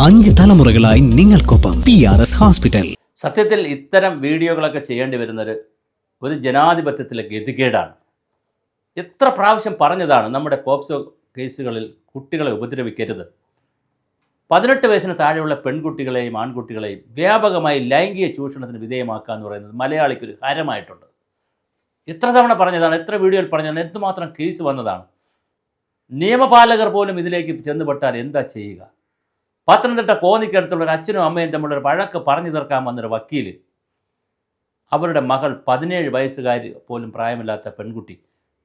5 തലമുറകളായി നിങ്ങൾക്കൊപ്പം PRS hospital. സത്യത്തിൽ ഇത്തരം വീഡിയോകളൊക്കെ ചെയ്യേണ്ടി വരുന്നത് ഒരു ജനാധിപത്യത്തിലെ ഗതികേടാണ്. എത്ര പ്രാവശ്യം പറഞ്ഞതാണ് നമ്മുടെ പോക്സോ കേസുകളിൽ കുട്ടികളെ ഉപദ്രവിക്കരുത്. 18 വയസ്സിന് താഴെയുള്ള പെൺകുട്ടികളെയും ആൺകുട്ടികളെയും വ്യാപകമായി ലൈംഗിക ചൂഷണത്തിന് വിധേയമാക്കുക എന്ന് പറയുന്നത് മലയാളിക്കൊരു ഹരമായിട്ടുണ്ട്. എത്ര തവണ പറഞ്ഞതാണ്, എത്ര വീഡിയോയിൽ പറഞ്ഞതാണ്, എന്തുമാത്രം കേസ് വന്നതാണ്. നിയമപാലകർ പോലും ഇതിലേക്ക് ചെന്നുപെട്ടാൽ എന്താ ചെയ്യുക? പത്തനംതിട്ട കോന്നിക്കടുത്തുള്ള ഒരു അച്ഛനും അമ്മയും തമ്മിലൊരു വഴക്ക് പറഞ്ഞു തീർക്കാൻ വന്നൊരു വക്കീൽ, അവരുടെ മകൾ 17 വയസ്സുകാരി പോലും പ്രായമില്ലാത്ത പെൺകുട്ടി,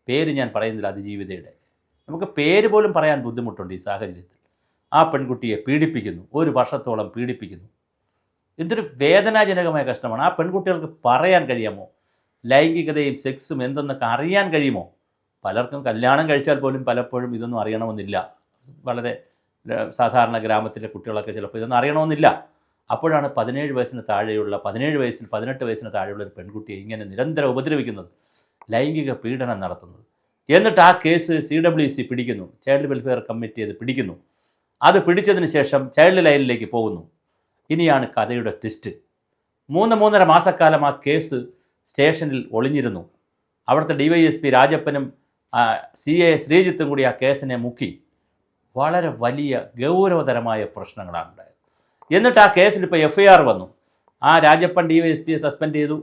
പേര് ഞാൻ പറയുന്നില്ല, അതിജീവിതയുടെ, നമുക്ക് പേര് പോലും പറയാൻ ബുദ്ധിമുട്ടുണ്ട് ഈ സാഹചര്യത്തിൽ. ആ പെൺകുട്ടിയെ പീഡിപ്പിക്കുന്നു, 1 വർഷത്തോളം പീഡിപ്പിക്കുന്നു. എന്തൊരു വേദനാജനകമായ കഷ്ടമാണ്. ആ പെൺകുട്ടികൾക്ക് പറയാൻ കഴിയാമോ? ലൈംഗികതയും സെക്സും എന്തെന്നൊക്കെ അറിയാൻ കഴിയുമോ? പലർക്കും കല്യാണം കഴിച്ചാൽ പോലും പലപ്പോഴും ഇതൊന്നും അറിയണമെന്നില്ല. വളരെ സാധാരണ ഗ്രാമത്തിലെ കുട്ടികളൊക്കെ ചിലപ്പോൾ ഇതൊന്നും അറിയണമെന്നില്ല. അപ്പോഴാണ് 17 വയസ്സിന് താഴെയുള്ള 18 വയസ്സിന് താഴെയുള്ള ഒരു പെൺകുട്ടിയെ ഇങ്ങനെ നിരന്തരം ഉപദ്രവിക്കുന്നത്, ലൈംഗിക പീഡനം നടത്തുന്നത്. എന്നിട്ട് ആ കേസ് CWC പിടിക്കുന്നു, ചൈൽഡ് വെൽഫെയർ കമ്മിറ്റി അത് പിടിക്കുന്നു. അത് പിടിച്ചതിന് ശേഷം ചൈൽഡ് ലൈനിലേക്ക് പോകുന്നു. ഇനിയാണ് കഥയുടെ ട്വിസ്റ്റ്. 3-3.5 മാസക്കാലം ആ കേസ് സ്റ്റേഷനിൽ ഒളിഞ്ഞിരുന്നു. അവിടുത്തെ DYSP രാജപ്പനും CA ശ്രീജിത്തും കൂടി ആ കേസിനെ മുക്കി. വളരെ വലിയ ഗൗരവതരമായ പ്രശ്നങ്ങളാണ് ഉണ്ടായത്. എന്നിട്ട് ആ കേസിൽ ഇപ്പോൾ FIR വന്നു. ആ രാജപ്പൻ DYSPയെ സസ്പെൻഡ് ചെയ്തു.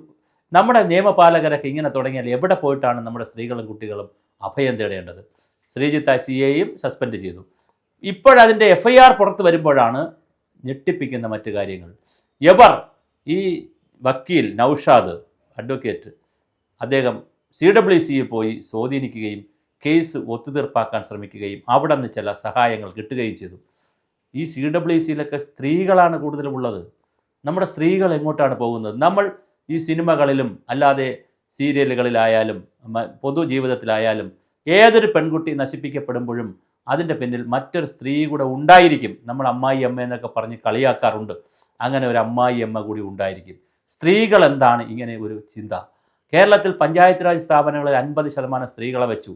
നമ്മുടെ നിയമപാലകരൊക്കെ ഇങ്ങനെ തുടങ്ങിയാൽ എവിടെ പോയിട്ടാണ് നമ്മുടെ സ്ത്രീകളും കുട്ടികളും അഭയം തേടേണ്ടത്? ശ്രീജിത്ത് CAയും സസ്പെൻഡ് ചെയ്തു. ഇപ്പോഴതിൻ്റെ FIR പുറത്ത് വരുമ്പോഴാണ് ഞെട്ടിപ്പിക്കുന്ന മറ്റു കാര്യങ്ങൾ. ഈ വക്കീൽ നൗഷാദ് അഡ്വക്കേറ്റ്, അദ്ദേഹം CWCയിൽ പോയി സ്വാധീനിക്കുകയും കേസ് ഒത്തുതീർപ്പാക്കാൻ ശ്രമിക്കുകയും അവിടെ നിന്ന് ചില സഹായങ്ങൾ കിട്ടുകയും ചെയ്തു. ഈ CWCയിലൊക്കെ സ്ത്രീകളാണ് കൂടുതലുമുള്ളത്. നമ്മുടെ സ്ത്രീകൾ എങ്ങോട്ടാണ് പോകുന്നത്? നമ്മൾ ഈ സിനിമകളിലും അല്ലാതെ സീരിയലുകളിലായാലും പൊതുജീവിതത്തിലായാലും ഏതൊരു പെൺകുട്ടി നശിപ്പിക്കപ്പെടുമ്പോഴും അതിൻ്റെ പിന്നിൽ മറ്റൊരു സ്ത്രീ കൂടെ ഉണ്ടായിരിക്കും. നമ്മൾ അമ്മായി അമ്മ എന്നൊക്കെ പറഞ്ഞ് കളിയാക്കാറുണ്ട്. അങ്ങനെ ഒരു അമ്മായി അമ്മ കൂടി ഉണ്ടായിരിക്കും. സ്ത്രീകൾ എന്താണ് ഇങ്ങനെ ഒരു ചിന്ത? കേരളത്തിൽ പഞ്ചായത്ത് രാജ് സ്ഥാപനങ്ങളിൽ 50% സ്ത്രീകളെ വെച്ചു.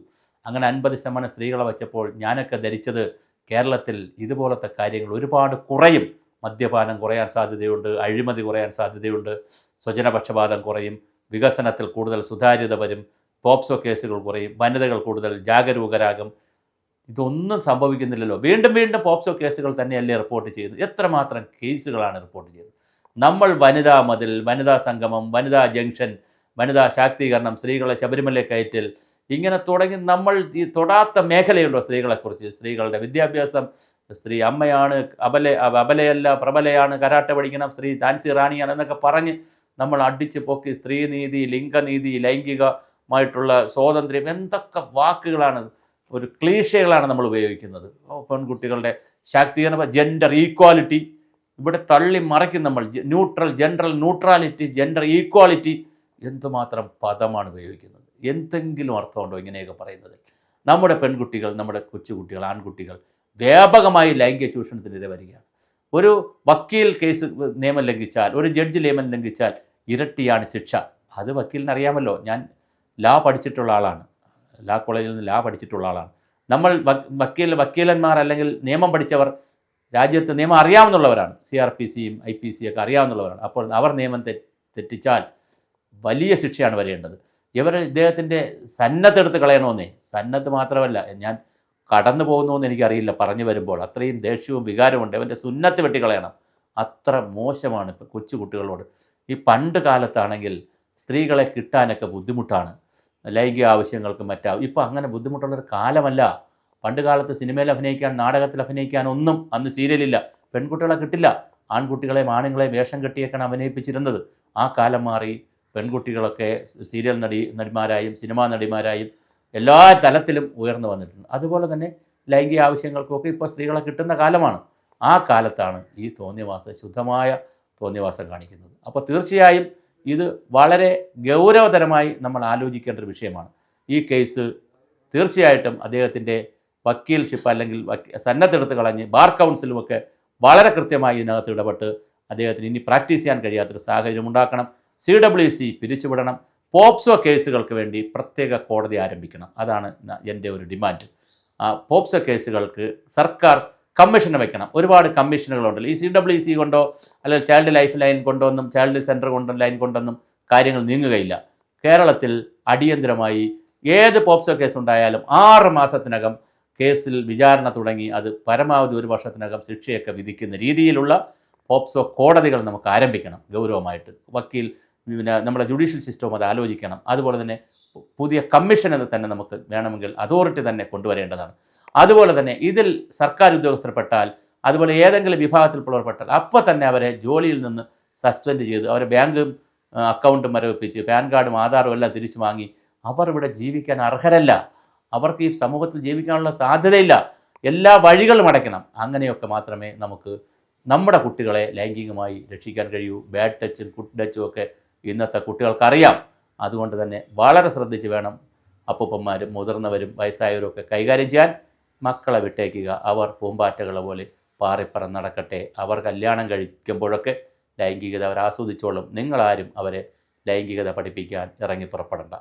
അങ്ങനെ 50% സ്ത്രീകളെ വെച്ചപ്പോൾ ഞാനൊക്കെ ധരിച്ചത് കേരളത്തിൽ ഇതുപോലത്തെ കാര്യങ്ങൾ ഒരുപാട് കുറയും. മദ്യപാനം കുറയാൻ സാധ്യതയുണ്ട്, അഴിമതി കുറയാൻ സാധ്യതയുണ്ട്, സ്വജനപക്ഷപാതം കുറയും, വികസനത്തിൽ കൂടുതൽ സുതാര്യത വരും, പോക്സോ കേസുകൾ കുറയും, വനിതകൾ കൂടുതൽ ജാഗരൂകരാകും. ഇതൊന്നും സംഭവിക്കുന്നില്ലല്ലോ. വീണ്ടും വീണ്ടും പോക്സോ കേസുകൾ തന്നെയല്ലേ റിപ്പോർട്ട് ചെയ്യുന്നത്? എത്രമാത്രം കേസുകളാണ് റിപ്പോർട്ട് ചെയ്തത്? നമ്മൾ വനിതാ മതിൽ, വനിതാ സംഗമം, വനിതാ ജംഗ്ഷൻ, വനിതാ ശാക്തീകരണം, സ്ത്രീകളെ ശബരിമല കയറ്റൽ, ഇങ്ങനെ തുടങ്ങി നമ്മൾ ഈ തൊടാത്ത മേഖലയുണ്ടോ സ്ത്രീകളെക്കുറിച്ച്? സ്ത്രീകളുടെ വിദ്യാഭ്യാസം, സ്ത്രീ അമ്മയാണ്, അബലയല്ല പ്രബലയാണ്, കരാട്ടെ പഠിക്കണം, സ്ത്രീ ഝാൻസി റാണിയാണ് എന്നൊക്കെ പറഞ്ഞ് നമ്മൾ അടിച്ച് പൊക്കി സ്ത്രീനീതി, ലിംഗനീതി, ലൈംഗികമായിട്ടുള്ള സ്വാതന്ത്ര്യം, എന്തൊക്കെ വാക്കുകളാണ്, ഒരു ക്ലീഷകളാണ് നമ്മൾ ഉപയോഗിക്കുന്നത്. പെൺകുട്ടികളുടെ ശാക്തീകരണം, ജെൻഡർ ഈക്വാലിറ്റി, ഇവിടെ തള്ളി മറയ്ക്കും നമ്മൾ. ജെൻഡർ ന്യൂട്രാലിറ്റി, ജെൻഡർ ഈക്വാലിറ്റി, എന്തുമാത്രം പദമാണ് ഉപയോഗിക്കുന്നത്. എന്തെങ്കിലും അർത്ഥമുണ്ടോ ഇങ്ങനെയൊക്കെ പറയുന്നത്? നമ്മുടെ പെൺകുട്ടികൾ, നമ്മുടെ കൊച്ചുകുട്ടികൾ, ആൺകുട്ടികൾ വ്യാപകമായി ലൈംഗിക ചൂഷണത്തിനെതിരെ വരികയാണ്. ഒരു വക്കീൽ കേസ് നിയമം ലംഘിച്ചാൽ, ഒരു ജഡ്ജ് നിയമം ലംഘിച്ചാൽ ഇരട്ടിയാണ് ശിക്ഷ. അത് വക്കീലിന് അറിയാമല്ലോ. ഞാൻ ലാ പഠിച്ചിട്ടുള്ള ആളാണ്, ലാ കോളേജിൽ നിന്ന് ലാ പഠിച്ചിട്ടുള്ള ആളാണ്. നമ്മൾ വക്കീലന്മാർ അല്ലെങ്കിൽ നിയമം പഠിച്ചവർ, രാജ്യത്ത് നിയമം അറിയാവുന്നവരാണ്. CRPCയും IPC ഒക്കെ അറിയാവുന്നവരാണ്. അപ്പോൾ അവർ നിയമം തെറ്റിച്ചാൽ വലിയ ശിക്ഷയാണ് വരേണ്ടത്. ഇദ്ദേഹത്തിൻ്റെ സന്നദ്ധെടുത്ത് കളയണമെന്നേ. സന്നദ്ധ മാത്രമല്ല, ഞാൻ കടന്നു പോകുന്നുവെന്ന് എനിക്കറിയില്ല പറഞ്ഞു വരുമ്പോൾ. അത്രയും ദേഷ്യവും വികാരമുണ്ട്. അവൻ്റെ സുന്നത്ത് വെട്ടിക്കളയണം. അത്ര മോശമാണ് ഇപ്പോൾ കൊച്ചു കുട്ടികളോട്. ഈ പണ്ട് കാലത്താണെങ്കിൽ സ്ത്രീകളെ കിട്ടാനൊക്കെ ബുദ്ധിമുട്ടാണ്, ലൈംഗിക ആവശ്യങ്ങൾക്ക് മറ്റാവും. ഇപ്പോൾ അങ്ങനെ ബുദ്ധിമുട്ടുള്ളൊരു കാലമല്ല. പണ്ട് കാലത്ത് സിനിമയിൽ അഭിനയിക്കാൻ, നാടകത്തിൽ അഭിനയിക്കാൻ ഒന്നും അന്ന് സീരിയലില്ല. പെൺകുട്ടികളെ കിട്ടില്ല. ആൺകുട്ടികളെയും ആണുങ്ങളെയും വേഷം കെട്ടിയൊക്കെയാണ് അഭിനയിപ്പിച്ചിരുന്നത്. ആ കാലം മാറി. പെൺകുട്ടികളൊക്കെ സീരിയൽ നടിമാരായും സിനിമാ നടിമാരായും എല്ലാ തലത്തിലും ഉയർന്നു വന്നിട്ടുണ്ട്. അതുപോലെ തന്നെ ലൈംഗിക ആവശ്യങ്ങൾക്കൊക്കെ ഇപ്പോൾ സ്ത്രീകളെ കിട്ടുന്ന കാലമാണ്. ആ കാലത്താണ് ഈ ശുദ്ധമായ തോന്നിവാസം കാണിക്കുന്നത്. അപ്പോൾ തീർച്ചയായും ഇത് വളരെ ഗൗരവതരമായി നമ്മൾ ആലോചിക്കേണ്ട ഒരു വിഷയമാണ്. ഈ കേസ് തീർച്ചയായിട്ടും അദ്ദേഹത്തിൻ്റെ വക്കീൽഷിപ്പ് അല്ലെങ്കിൽ സന്നദ്ധെടുത്ത് കളഞ്ഞ് ബാർ കൗൺസിലുമൊക്കെ വളരെ കൃത്യമായി ഇതിനകത്ത് ഇടപെട്ട് അദ്ദേഹത്തിന് ഇനി പ്രാക്ടീസ് ചെയ്യാൻ കഴിയാത്തൊരു സാഹചര്യം ഉണ്ടാക്കണം. CWC പിരിച്ചുവിടണം. പോക്സോ കേസുകൾക്ക് വേണ്ടി പ്രത്യേക കോടതി ആരംഭിക്കണം. അതാണ് എൻ്റെ ഒരു ഡിമാൻഡ്. പോക്സോ കേസുകൾക്ക് സർക്കാർ കമ്മീഷന് വെക്കണം. ഒരുപാട് കമ്മീഷനുകളുണ്ടല്ലോ. ഈ CWC കൊണ്ടോ അല്ലെങ്കിൽ ചൈൽഡ് ലൈഫ് ലൈൻ കൊണ്ടൊന്നും ചൈൽഡ് സെൻറ്റർ ലൈൻ കൊണ്ടൊന്നും കാര്യങ്ങൾ നീങ്ങുകയില്ല. കേരളത്തിൽ അടിയന്തരമായി ഏത് പോക്സോ കേസ് ഉണ്ടായാലും 6 മാസത്തിനകം കേസിൽ വിചാരണ തുടങ്ങി അത് പരമാവധി 1 വർഷത്തിനകം ശിക്ഷയൊക്കെ വിധിക്കുന്ന രീതിയിലുള്ള പോക്സോ കോടതികൾ നമുക്ക് ആരംഭിക്കണം ഗൗരവമായിട്ട്. വക്കീൽ പിന്നെ നമ്മുടെ ജുഡീഷ്യൽ സിസ്റ്റവും അത് ആലോചിക്കണം. അതുപോലെ തന്നെ പുതിയ കമ്മീഷൻ തന്നെ നമുക്ക് വേണമെങ്കിൽ അതോറിറ്റി തന്നെ കൊണ്ടുവരേണ്ടതാണ്. അതുപോലെ തന്നെ ഇതിൽ സർക്കാർ ഉദ്യോഗസ്ഥർപ്പെട്ടാൽ, അതുപോലെ ഏതെങ്കിലും വിഭാഗത്തിൽപ്പെട്ടവർ അപ്പോൾ തന്നെ അവരെ ജോലിയിൽ നിന്ന് സസ്പെൻഡ് ചെയ്ത് അവരെ ബാങ്ക് അക്കൗണ്ടും മരവിപ്പിച്ച് പാൻ കാർഡും ആധാറും എല്ലാം തിരിച്ചു വാങ്ങി അവർ ഇവിടെ ജീവിക്കാൻ അർഹരല്ല. അവർക്ക് ഈ സമൂഹത്തിൽ ജീവിക്കാനുള്ള സാധ്യതയില്ല. എല്ലാ വഴികളും അടയ്ക്കണം. അങ്ങനെയൊക്കെ മാത്രമേ നമുക്ക് നമ്മുടെ കുട്ടികളെ ലൈംഗികമായി രക്ഷിക്കാൻ കഴിയൂ. ബാഡ് ടച്ചും ഗുഡ് ടച്ചും ഒക്കെ ഇന്നത്തെ കുട്ടികൾക്കറിയാം. അതുകൊണ്ട് തന്നെ വളരെ ശ്രദ്ധിച്ച് വേണം അപ്പൂപ്പന്മാരും മുതിർന്നവരും വയസ്സായവരും ഒക്കെ കൈകാര്യം ചെയ്യാൻ. മക്കളെ വിട്ടേക്കുക. അവർ പൂമ്പാറ്റകളെ പോലെ പാറിപ്പറന്ന് നടക്കട്ടെ. അവർ കല്യാണം കഴിക്കുമ്പോഴൊക്കെ ലൈംഗികത അവർ ആസ്വദിച്ചോളും. നിങ്ങളാരും അവരെ ലൈംഗികത പഠിപ്പിക്കാൻ ഇറങ്ങി പുറപ്പെടേണ്ട.